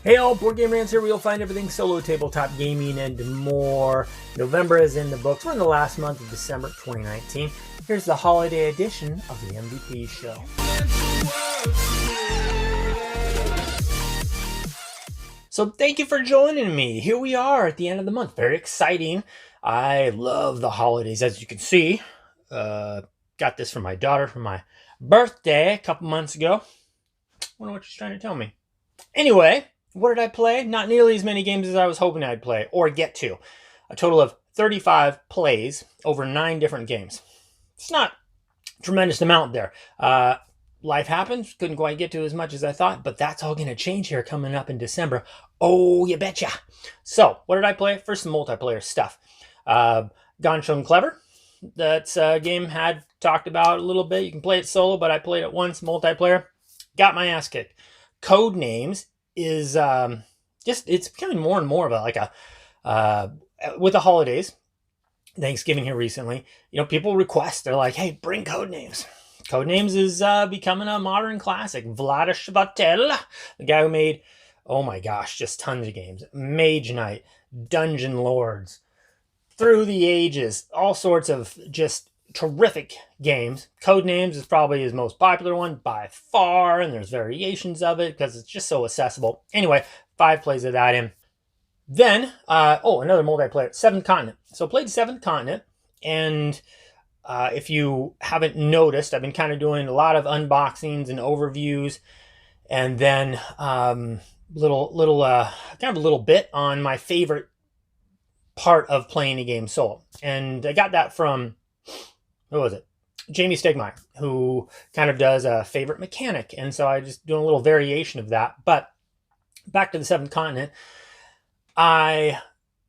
Hey all, Board Game Rants here where you'll find everything solo tabletop gaming and more. November is in the books. We're in the last month of December 2019. Here's the holiday edition of the MVP show. So thank you for joining me. Here we are at the end of the month. Very exciting. I love the holidays, as you can see. Got this from my daughter for my birthday a couple months ago. Wonder what she's trying to tell me. Anyway, what did I play? Not nearly as many games as I was hoping I'd play or get to. A total of 35 plays over 9 different games. It's not a tremendous amount there. Life happens. Couldn't quite get to as much as I thought, but that's all going to change here coming up in December. Oh, you betcha. So, what did I play? First, some multiplayer stuff. Gone Shown Clever. That's a game had talked about a little bit. You can play it solo, but I played it once, multiplayer. Got my ass kicked. Codenames is it's becoming more and more of with the holidays, Thanksgiving here recently, people request, they're like, hey, bring Codenames. Codenames is becoming a modern classic. Vlada Shvatel, the guy who made, oh my gosh, just tons of games. Mage Knight, Dungeon Lords, Through the Ages, all sorts of just terrific games. Codenames is probably his most popular one by far, and there's variations of it because it's just so accessible. Anyway, 5 plays of that in. Then, another multiplayer, Seventh Continent. So played Seventh Continent, and if you haven't noticed, I've been kind of doing a lot of unboxings and overviews, and then kind of a little bit on my favorite part of playing a game solo. And I got that from, what was it? Jamie Stegmaier, who kind of does a favorite mechanic. And so I just do a little variation of that. But back to the Seventh Continent, I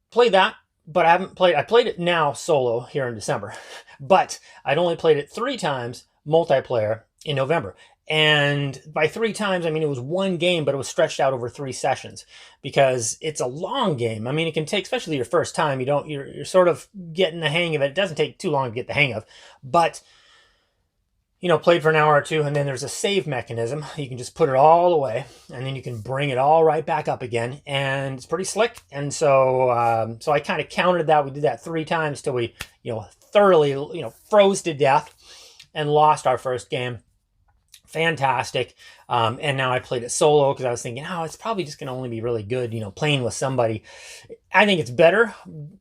played that, but I played it now solo here in December, but I'd only played it 3 times multiplayer in November. And by 3 times, I mean, it was 1 game, but it was stretched out over 3 sessions because it's a long game. I mean, it can take, especially your first time, you're sort of getting the hang of it. It doesn't take too long to get the hang of, but played for an hour or 2, and then there's a save mechanism. You can just put it all away, and then you can bring it all right back up again, and it's pretty slick. And so I kind of counted that. We did that 3 times till we, thoroughly, froze to death and lost our first game. Fantastic. And now I played it solo because I was thinking, it's probably just going to only be really good, playing with somebody. I think it's better,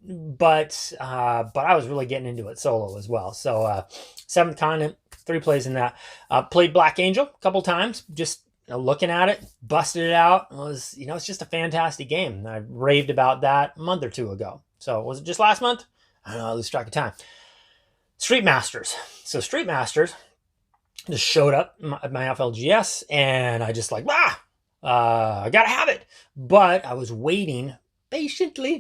but I was really getting into it solo as well. So Seventh Continent, 3 plays in that. Played Black Angel a couple times, just looking at it, busted it out. It was, it's just a fantastic game. I raved about that a month or 2 ago. So was it just last month? I don't know, I lose track of time. Street Masters. So Street Masters just showed up at my FLGS, and I just I gotta have it. But I was waiting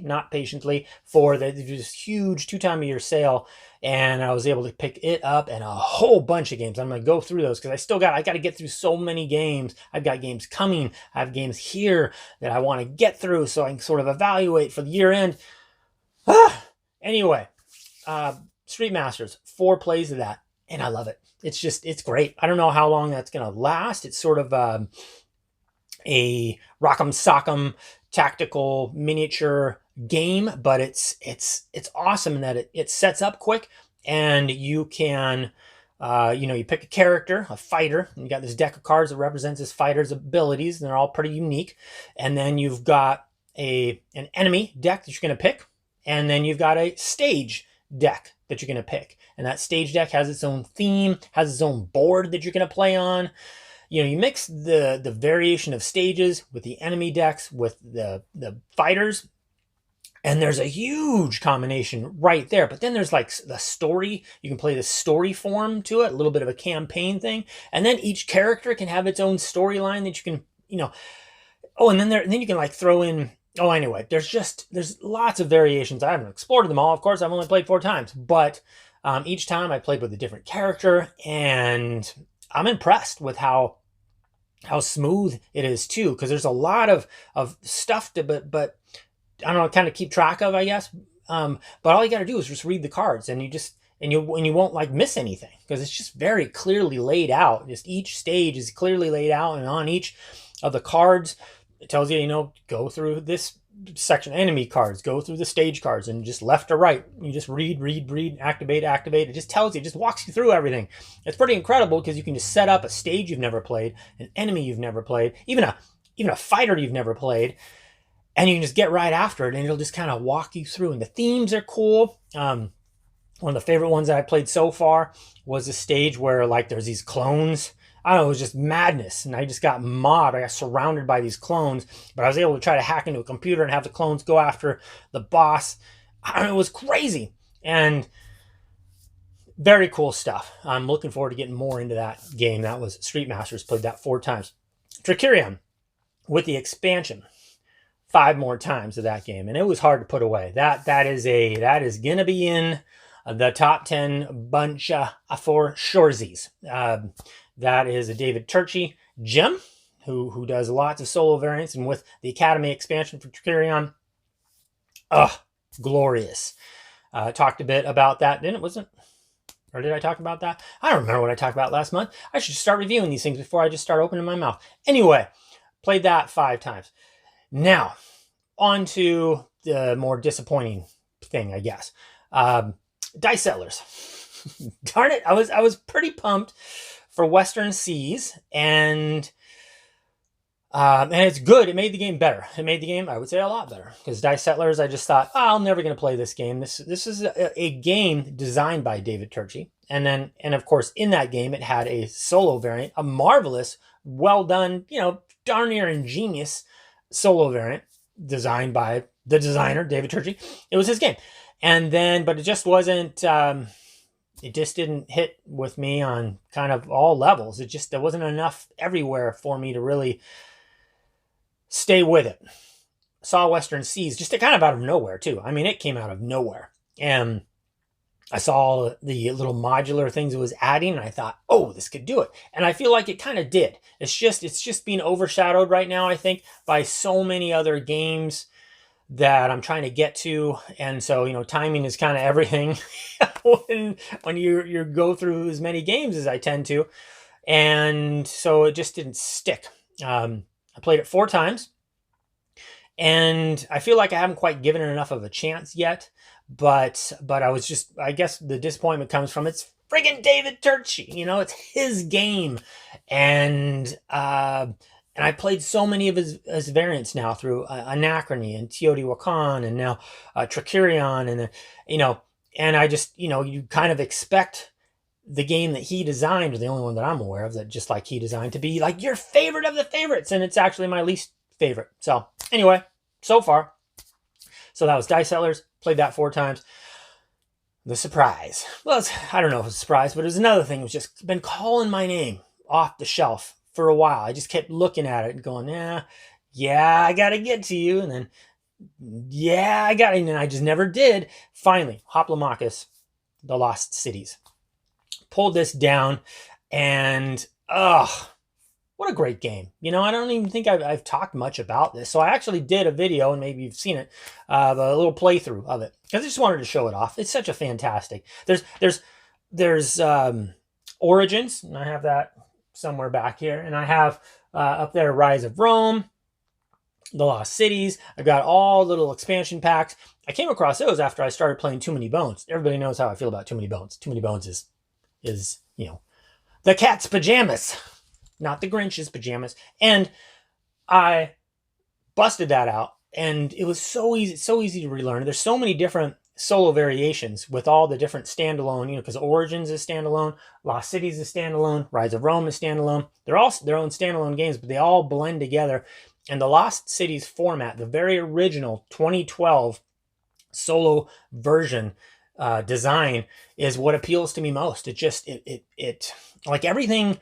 not patiently, for this huge 2-time-a-year sale, and I was able to pick it up and a whole bunch of games. I'm going to go through those because I got to get through so many games. I've got games coming. I have games here that I want to get through so I can sort of evaluate for the year end. Anyway, Street Masters, 4 plays of that, and I love it. It's great. I don't know how long that's going to last. It's sort of a rock'em sock'em tactical miniature game, but it's awesome in that it sets up quick, and you can you pick a character, a fighter, and you got this deck of cards that represents this fighter's abilities, and they're all pretty unique. And then you've got an enemy deck that you're going to pick, and then you've got a stage deck that you're going to pick. And that stage deck has its own theme, has its own board that you're going to play on. You mix the variation of stages with the enemy decks, with the fighters, and there's a huge combination right there. But then there's like the story. You can play the story form to it, a little bit of a campaign thing. And then each character can have its own storyline that you can, and then you can throw in. Oh, anyway, there's lots of variations. I haven't explored them all. Of course, I've only played 4 times, but each time I played with a different character, and I'm impressed with how smooth it is too, because there's a lot of stuff to, but I don't know, kind of keep track of, I guess. But all you got to do is just read the cards, and you won't miss anything, because it's just very clearly laid out. Just each stage is clearly laid out, and on each of the cards It tells you, go through this section, enemy cards, go through the stage cards, and just left to right. You just read, activate. It just tells you, just walks you through everything. It's pretty incredible because you can just set up a stage you've never played, an enemy you've never played, even a fighter you've never played, and you can just get right after it, and it'll just kind of walk you through. And the themes are cool. One of the favorite ones that I played so far was a stage where like there's these clones. I don't know, it was just madness. And I just got mobbed. I got surrounded by these clones, but I was able to try to hack into a computer and have the clones go after the boss. I don't know, it was crazy. And very cool stuff. I'm looking forward to getting more into that game. That was Street Masters, played that 4 times. Trickerion with the expansion, 5 more times of that game. And it was hard to put away. That is gonna be in the top 10 bunch for Suresies. That is a David Turczi gem who does lots of solo variants, and with the Academy expansion for Trickerion, glorious. Talked a bit about that, didn't it? Wasn't? Or did I talk about that? I don't remember what I talked about last month. I should start reviewing these things before I just start opening my mouth. Anyway, played that 5 times. Now, on to the more disappointing thing, I guess. Dice Settlers. Darn it, I was pretty pumped for Western Seas, and it's good. It made the game better. It made the game, I would say, a lot better. Because Dice Settlers, I just thought, I'm never going to play this game. This is a game designed by David Turczi. And of course, in that game, it had a solo variant, a marvelous, well done, darn near ingenious solo variant designed by the designer, David Turczi. It was his game. And then, but it just wasn't, it just didn't hit with me on kind of all levels. There wasn't enough everywhere for me to really stay with it. Saw Western Seas just kind of out of nowhere too. I mean, it came out of nowhere. And I saw the little modular things it was adding, and I thought, this could do it. And I feel like it kind of did. It's just being overshadowed right now, I think, by so many other games that I'm trying to get to. And so, timing is kind of everything when you go through as many games as I tend to. And so it just didn't stick. I played it 4 times, and I feel like I haven't quite given it enough of a chance yet. But I guess the disappointment comes from it's friggin' David Turczi. It's his game. And I played so many of his variants now through Anachrony and Teotihuacan and now Trickerion. And I just, you kind of expect the game that he designed, or the only one that I'm aware of that just like he designed, to be like your favorite of the favorites. And it's actually my least favorite. So anyway, so far. So that was Dice Settlers. Played that 4 times. The surprise. Well, I don't know if it's a surprise, but it was another thing. It was just been calling my name off the shelf for a while. I just kept looking at it and going, yeah, I got to get to you. And then, yeah, I got it. And I just never did. Finally, Hoplomachus, The Lost Cities. Pulled this down, and what a great game. I don't even think I've talked much about this. So I actually did a video, and maybe you've seen it, a little playthrough of it, because I just wanted to show it off. It's such a fantastic. There's Origins, and I have that somewhere back here. And I have up there Rise of Rome, The Lost Cities. I've got all little expansion packs. I came across those after I started playing Too Many Bones. Everybody knows how I feel about Too Many Bones. Too Many Bones is the cat's pajamas, not the Grinch's pajamas. And I busted that out, and it was so easy to relearn. There's so many different solo variations with all the different standalone, because Origins is standalone, Lost Cities is standalone, Rise of Rome is standalone. They're all their own standalone games, but they all blend together. And the Lost Cities format, the very original 2012 solo version design, is what appeals to me most. It like everything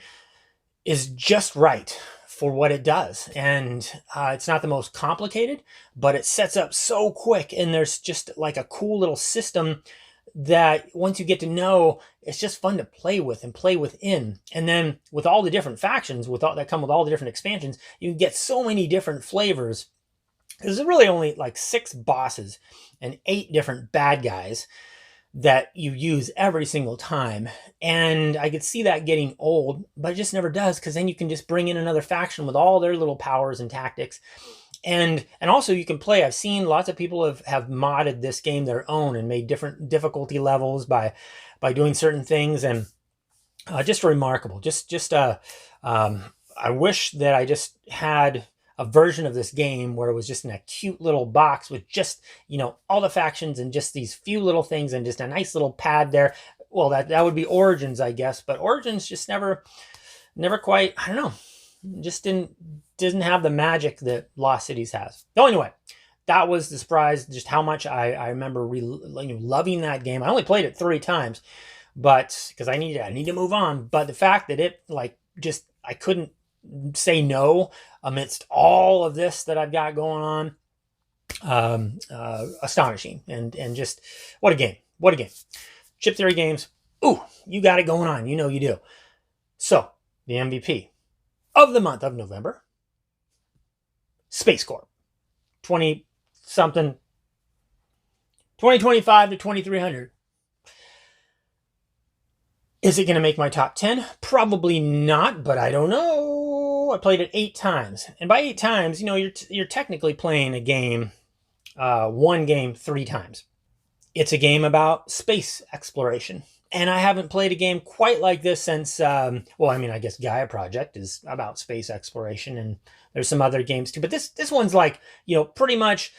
is just right for what it does. And it's not the most complicated, but it sets up so quick. And there's just like a cool little system that once you get to know, it's just fun to play with and play within. And then with all the different factions that come with all the different expansions, you can get so many different flavors. There's really only like 6 bosses and 8 different bad guys. that you use every single time. And I could see that getting old, but it just never does, because then you can just bring in another faction with all their little powers and tactics. And also you can play. I've seen lots of people have modded this game their own and made different difficulty levels by doing certain things, and just remarkable. I wish that I just had a version of this game where it was just in a cute little box with just, all the factions and just these few little things and just a nice little pad there. Well, that would be Origins, I guess, but Origins just never quite, I don't know, just didn't have the magic that Lost Cities has. So anyway, that was the surprise, just how much I remember loving that game. I only played it 3 times, but because I need to move on. But the fact that it I couldn't say no amidst all of this that I've got going on, astonishing. And just what a game. Chip Theory Games, ooh, you got it going on. You do. So the MVP of the month of November, Space Corp, 2025 to 2300. Is it going to make my top 10? Probably not, but I don't know. I played it 8 times. And by 8 times, you're technically playing a game, one game 3 times. It's a game about space exploration. And I haven't played a game quite like this since, I guess Gaia Project is about space exploration, and there's some other games too. But this one's like, pretty much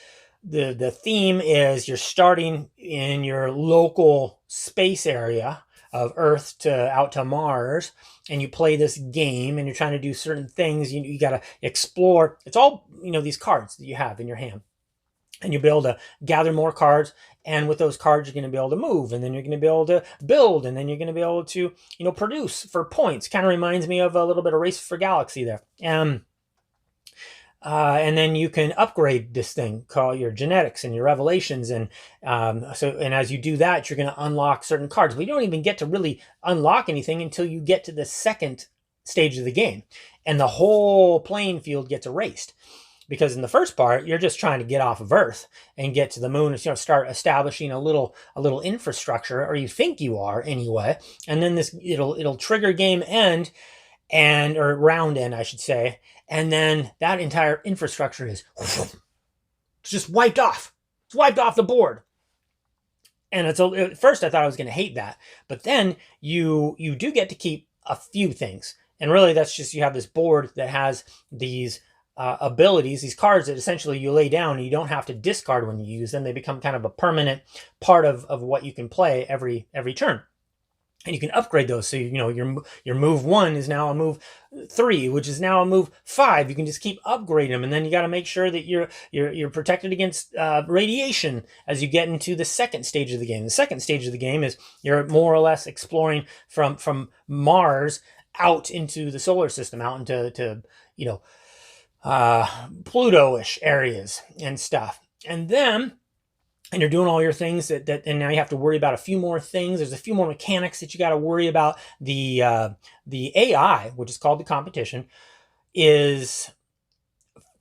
the theme is you're starting in your local space area of Earth out to Mars, and you play this game and you're trying to do certain things. You got to explore. It's all, these cards that you have in your hand, and you'll be able to gather more cards. And with those cards, you're going to be able to move, and then you're going to be able to build, and then you're going to be able to, produce for points. Kind of reminds me of a little bit of Race for Galaxy there. And then you can upgrade this thing, call your genetics and your revelations. And as you do that, you're going to unlock certain cards. We don't even get to really unlock anything until you get to the second stage of the game. And the whole playing field gets erased. Because in the first part, you're just trying to get off of Earth and get to the moon and start establishing a little infrastructure, or you think you are anyway. And then it'll trigger game end, or round end, I should say. And then that entire infrastructure is just wiped off. It's wiped off the board. And at first I thought I was going to hate that, but then you do get to keep a few things. And really that's just, you have this board that has these abilities, these cards that essentially you lay down and you don't have to discard when you use them. They become kind of a permanent part of what you can play every turn. And you can upgrade those. So, your move 1 is now a move 3, which is now a move 5. You can just keep upgrading them. And then you got to make sure that you're protected against radiation as you get into the second stage of the game. The second stage of the game is you're more or less exploring from Mars out into the solar system, out into Pluto-ish areas and stuff. And you're doing all your things and now you have to worry about a few more things. There's a few more mechanics that you got to worry about. The AI, which is called the competition, is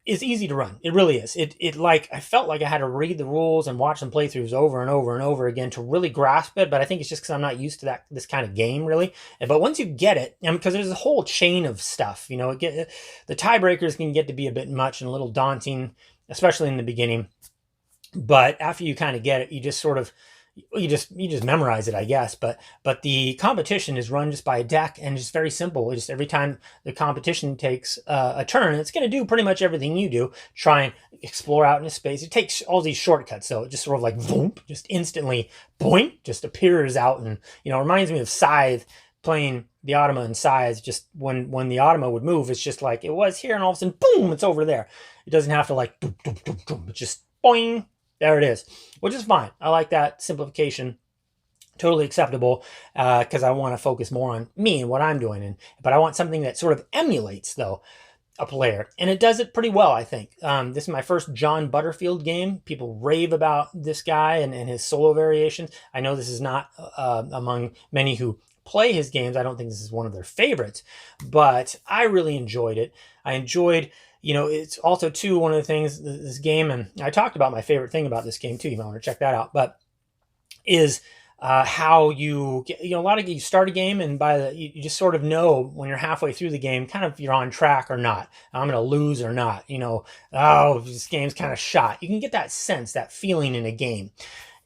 easy to run. It really is. I felt like I had to read the rules and watch some playthroughs over and over and over again to really grasp it. But I think it's just because I'm not used to this kind of game, really. But once you get it, because there's a whole chain of stuff, the tiebreakers can get to be a bit much and a little daunting, especially in the beginning. But after you kind of get it, you just sort of, you just memorize it, I guess. But the competition is run just by a deck, and just very simple. Just every time the competition takes a turn, it's going to do pretty much everything you do. Try and explore out into space. It takes all these shortcuts, so it just sort of like boom, just instantly boing, just appears out, and reminds me of Scythe, playing the Automa and Scythe. Just when the Automa would move, it's just like it was here, and all of a sudden, boom, it's over there. It doesn't have to like doom, doom, doom, doom. It's just boing. There it is, which is fine. I like that simplification. Totally acceptable, because I want to focus more on me and what I'm doing. But I want something that sort of emulates, though, a player. And it does it pretty well, I think. This is my first John Butterfield game. People rave about this guy and his solo variations. I know this is not among many who play his games. I don't think this is one of their favorites. But I really enjoyed it. I enjoyed... it's also, too, one of the things, this game, and I talked about my favorite thing about this game, too, you might want to check that out, but is how you get, a lot of you start a game, and you just sort of know when you're halfway through the game, kind of you're on track or not. I'm going to lose or not. Oh, this game's kind of shot. You can get that sense, that feeling in a game,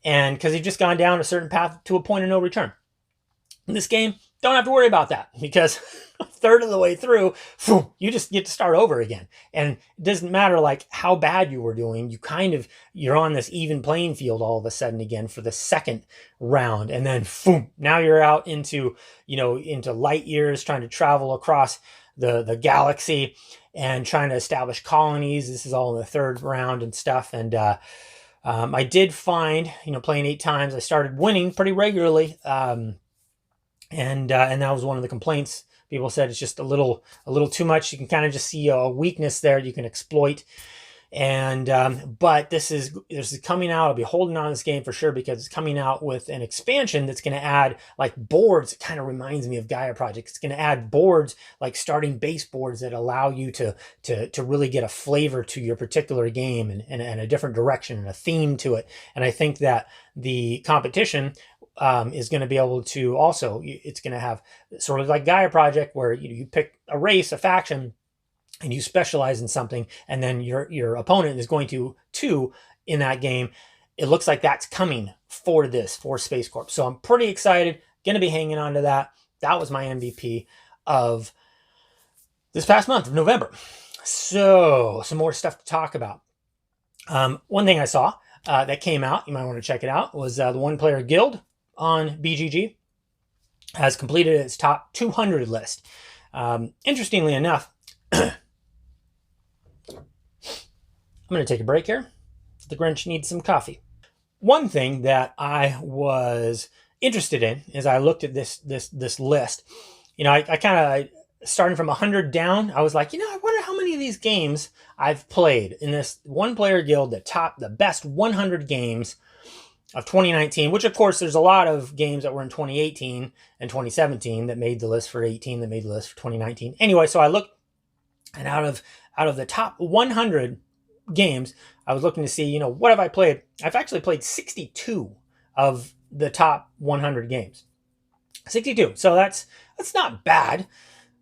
and because you've just gone down a certain path to a point of no return. In this game, don't have to worry about that, because a third of the way through, you just get to start over again. And it doesn't matter like how bad you were doing, you're on this even playing field all of a sudden again for the second round. And then now you're out into light years, trying to travel across the galaxy and trying to establish colonies. This is all in the third round and stuff. And I did find, playing 8 times, I started winning pretty regularly. And that was one of the complaints. People said it's just a little too much. You can kind of just see a weakness there you can exploit. And but this is coming out. I'll be holding on to this game for sure, because it's coming out with an expansion that's going to add like boards. It kind of reminds me of Gaia Project. It's going to add boards, like starting base boards, that allow you to really get a flavor to your particular game, and a different direction and a theme to it. And I think that the competition is going to be able to also, it's going to have sort of like Gaia Project, where you pick a race, a faction, and you specialize in something, and then your opponent is going to in that game. It looks like that's coming for Space Corp. So I'm pretty excited, going to be hanging on to that. That was my MVP of this past month of November. So some more stuff to talk about. One thing I saw that came out, you might want to check it out, was the One Player Guild on BGG has completed its top 200 list. Interestingly enough, I'm going to take a break here. The Grinch needs some coffee. One thing that I was interested in as I looked at this list, I kind of starting from 100 down. I was like, I wonder how many of these games I've played in this One Player Guild, the best 100 games of 2019, which of course there's a lot of games that were in 2018 and 2017 that made the list for 18, that made the list for 2019. Anyway, so I looked, and out of the top 100 games, I was looking to see, what have I played? I've actually played 62 of the top 100 games. 62. So that's not bad.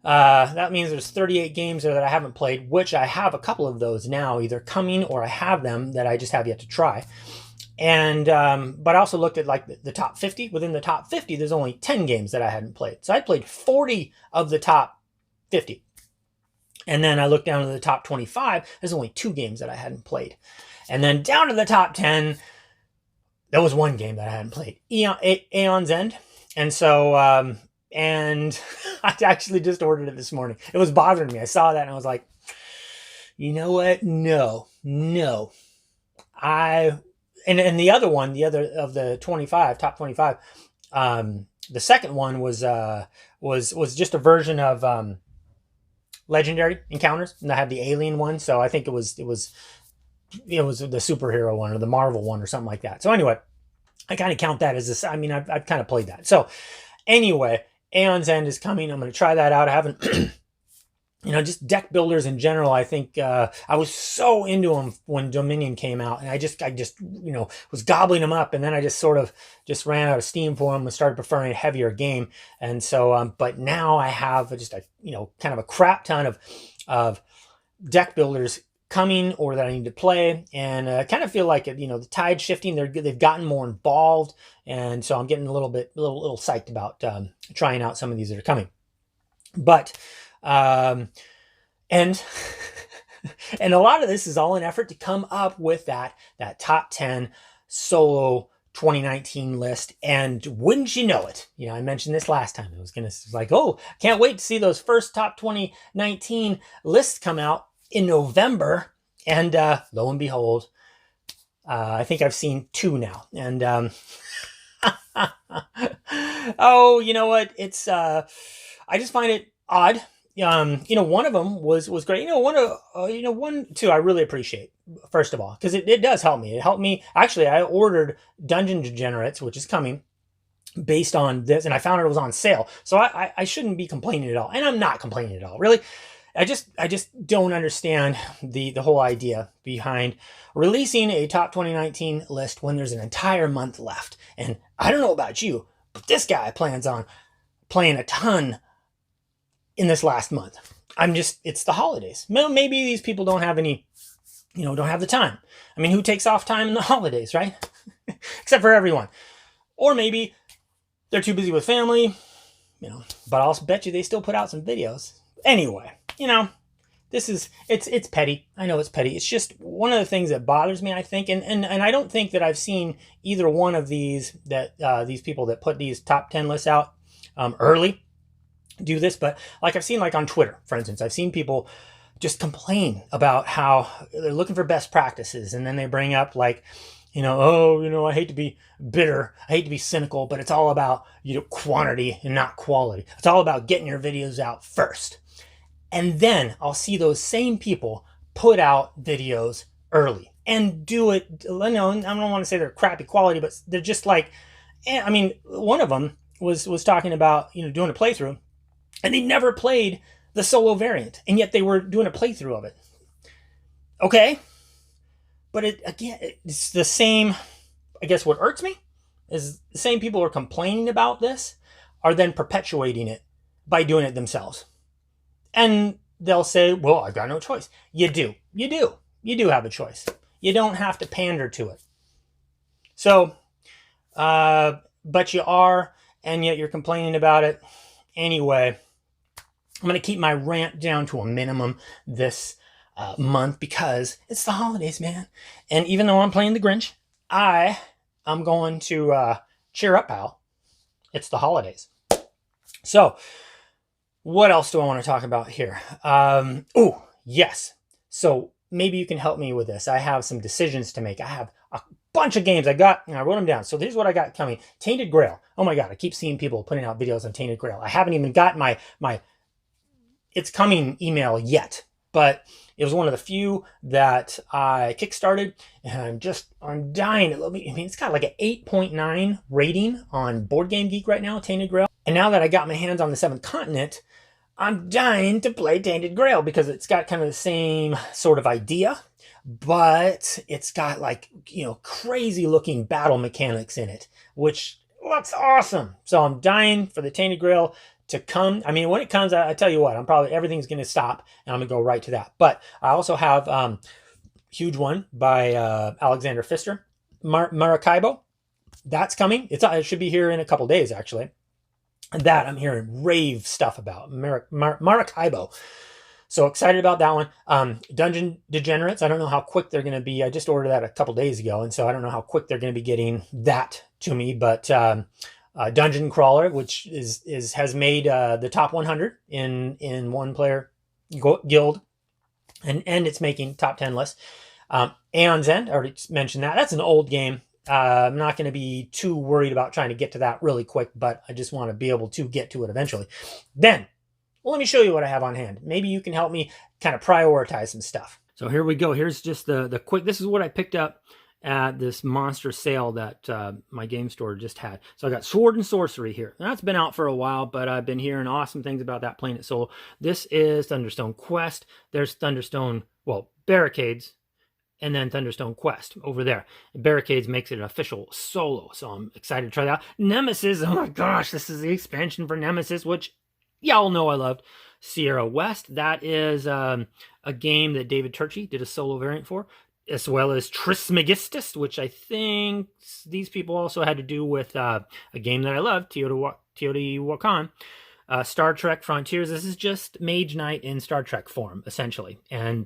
That means there's 38 games there that I haven't played, which I have a couple of those now, either coming or I have them that I just have yet to try. And but I also looked at like the top 50. Within the top 50, there's only 10 games that I hadn't played. So I played 40 of the top 50. And then I looked down to the top 25. There's only 2 games that I hadn't played. And then down to the top 10, there was 1 game that I hadn't played, Aeon's End. And so, and I actually just ordered it this morning. It was bothering me. I saw that and I was like, you know what? No. And the other one, the other of the 25, top 25, the second one was just a version of Legendary Encounters, and I had the Alien one, so I think it was the superhero one or the Marvel one or something like that. So anyway, I kind of count that as this. I mean, I've kind of played that. So anyway, Aeon's End is coming. I'm going to try that out. I haven't. Just deck builders in general, I think I was so into them when Dominion came out, and I just was gobbling them up, and then I just sort of just ran out of steam for them and started preferring a heavier game. And so, but now I have just a kind of a crap ton of deck builders coming or that I need to play, and I kind of feel like the tide shifting. They've gotten more involved, and so I'm getting a little psyched about trying out some of these that are coming, but. And a lot of this is all an effort to come up with that top 10 solo 2019 list. And wouldn't you know it, I mentioned this last time. It was like, oh, can't wait to see those first top 2019 lists come out in November. And lo and behold, I think I've seen 2 now. And oh, you know what? It's I just find it odd. One of them was great. One, two, I really appreciate, first of all, because it does help me. It helped me. Actually, I ordered Dungeon Degenerates, which is coming based on this, and I found it was on sale. So I shouldn't be complaining at all. And I'm not complaining at all, really. I just don't understand the whole idea behind releasing a top 2019 list when there's an entire month left. And I don't know about you, but this guy plans on playing a ton in this last month. It's the holidays. Maybe these people don't have any, don't have the time. I mean, who takes off time in the holidays, right? Except for everyone. Or maybe they're too busy with family, but I'll bet you they still put out some videos. Anyway, it's petty. I know it's petty. It's just one of the things that bothers me, I think. And I don't think that I've seen either one of these people that put these top 10 lists out early do this. But like I've seen, like on Twitter, for instance, I've seen people just complain about how they're looking for best practices. And then they bring up like, I hate to be bitter, I hate to be cynical, but it's all about, quantity and not quality. It's all about getting your videos out first. And then I'll see those same people put out videos early and do it. I don't want to say they're crappy quality, but they're just like, one of them was talking about, doing a playthrough, and they never played the solo variant, and yet they were doing a playthrough of it. Okay. But it's the same. I guess what irks me is the same people who are complaining about this are then perpetuating it by doing it themselves. And they'll say, well, I've got no choice. You do have a choice. You don't have to pander to it. So, but you are, and yet you're complaining about it. Anyway, I'm going to keep my rant down to a minimum this month because it's the holidays, man. And even though I'm playing the Grinch, I'm going to cheer up, pal. It's the holidays. So, what else do I want to talk about here? Yes. So maybe you can help me with this. I have some decisions to make. I have a bunch of games I wrote them down. So here's what I got coming. Tainted Grail. Oh my God, I keep seeing people putting out videos on Tainted Grail. I haven't even got my it's coming email yet, but it was one of the few that I kickstarted, and I'm dying. It's got like an 8.9 rating on Board Game Geek right now, Tainted Grail. And now that I got my hands on the Seventh Continent, I'm dying to play Tainted Grail because it's got kind of the same sort of idea, but it's got like, crazy looking battle mechanics in it, which looks awesome. So I'm dying for the Tainted Grail to come. When it comes, I tell you what, everything's going to stop and I'm going to go right to that. But I also have huge one by Alexander Pfister, Maracaibo. That's coming. It should be here in a couple days, actually. That I'm hearing rave stuff about. Maracaibo. So excited about that one. Dungeon Degenerates. I don't know how quick they're going to be. I just ordered that a couple days ago, and so I don't know how quick they're going to be getting that to me. But Dungeon Crawler, which has made the top 100 in one player guild, and it's making top 10 lists. Aeon's End. I already mentioned that. That's an old game. I'm not going to be too worried about trying to get to that really quick, but I just want to be able to get to it eventually. Then, let me show you what I have on hand. Maybe you can help me kind of prioritize some stuff. So here we go. Here's just the quick. This is what I picked up at this monster sale that my game store just had. So I got Sword and Sorcery here. That's been out for a while, but I've been hearing awesome things about that playing it solo. This is Thunderstone Quest. There's Thunderstone, Barricades, and then Thunderstone Quest over there. Barricades makes it an official solo, so I'm excited to try that out. Nemesis, oh my gosh, this is the expansion for Nemesis, which y'all know I loved. Sierra West, that is a game that David Turchi did a solo variant for, as well as Trismegistus, which I think these people also had to do with a game that I love, Teotihuacan. Star Trek Frontiers, this is just Mage Knight in Star Trek form, essentially. And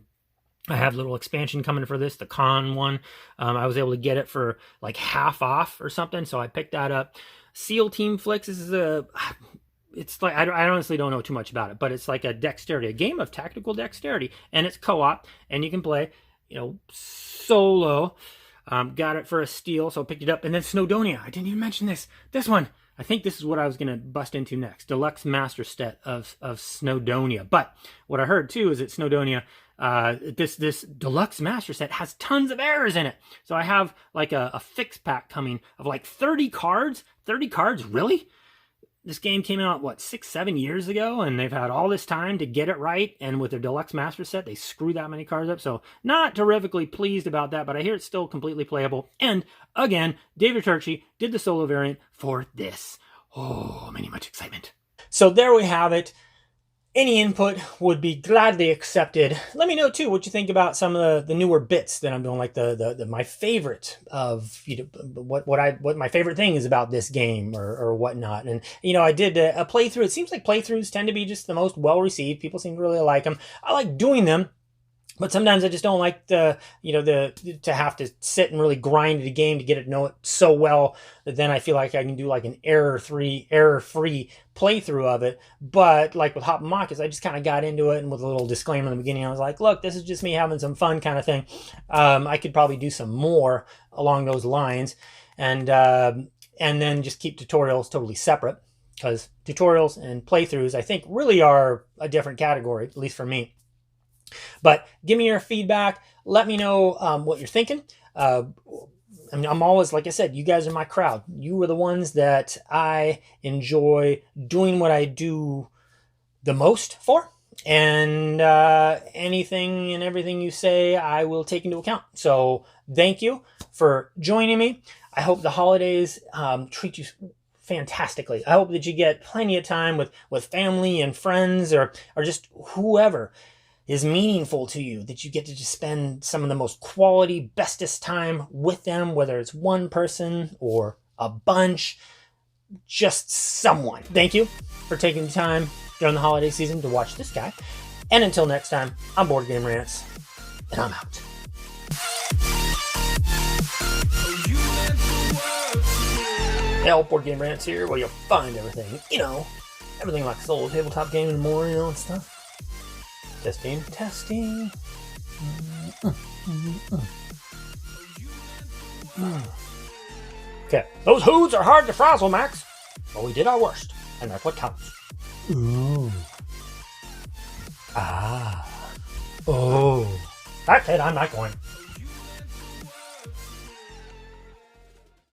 I have a little expansion coming for this, the Con one. I was able to get it for like half off or something, so I picked that up. SEAL Team Flicks, this is it's like, I honestly don't know too much about it, but it's like a game of tactical dexterity, and it's co-op, and you can play, solo. Got it for a steal, so I picked it up. And then Snowdonia, I didn't even mention this one. I think this is what I was going to bust into next. Deluxe Master Set of Snowdonia. But what I heard too is that Snowdonia, this Deluxe Master Set has tons of errors in it. So I have like a fix pack coming of like 30 cards. 30 cards, really? this game came out, what, 6-7 years ago, and they've had all this time to get it right, and with their deluxe master set, they screw that many cards up, so not terrifically pleased about that, but I hear it's still completely playable. And, again, David Turczi did the solo variant for this. Oh, much excitement. So there we have it. Any input would be gladly accepted. Let me know too what you think about some of the newer bits that I'm doing, like the my favorite of, you know, what my favorite thing is about this game or whatnot. And you know, I did a playthrough. It seems like playthroughs tend to be just the most well received. People seem to really like them. I like doing them. But sometimes I just don't like to have to sit and really grind a game to get it to know it so well that then I feel like I can do like an error-free playthrough of it. But like with Hop and Machus, I just kind of got into it, and with a little disclaimer in the beginning, I was like, look, this is just me having some fun kind of thing. I could probably do some more along those lines, and then just keep tutorials totally separate, because tutorials and playthroughs, I think, really are a different category, at least for me. But give me your feedback. Let me know what you're thinking. I mean, I'm always, like I said, you guys are my crowd. You are the ones that I enjoy doing what I do the most for. And anything and everything you say, I will take into account. So thank you for joining me. I hope the holidays treat you fantastically. I hope that you get plenty of time with family and friends or just whoever is meaningful to you, that you get to just spend some of the most quality, bestest time with them, whether it's one person or a bunch, just someone. Thank you for taking the time during the holiday season to watch this guy. And until next time, I'm Board Game Rants, and I'm out. Hey, Board Game Rants here, where you'll find everything, you know, everything like solo tabletop game and more, you know, and stuff. Testing. Okay, those hoods are hard to frazzle, Max. But we did our worst, and that's what counts. Ooh. Ah. Oh. That's it, I'm not going.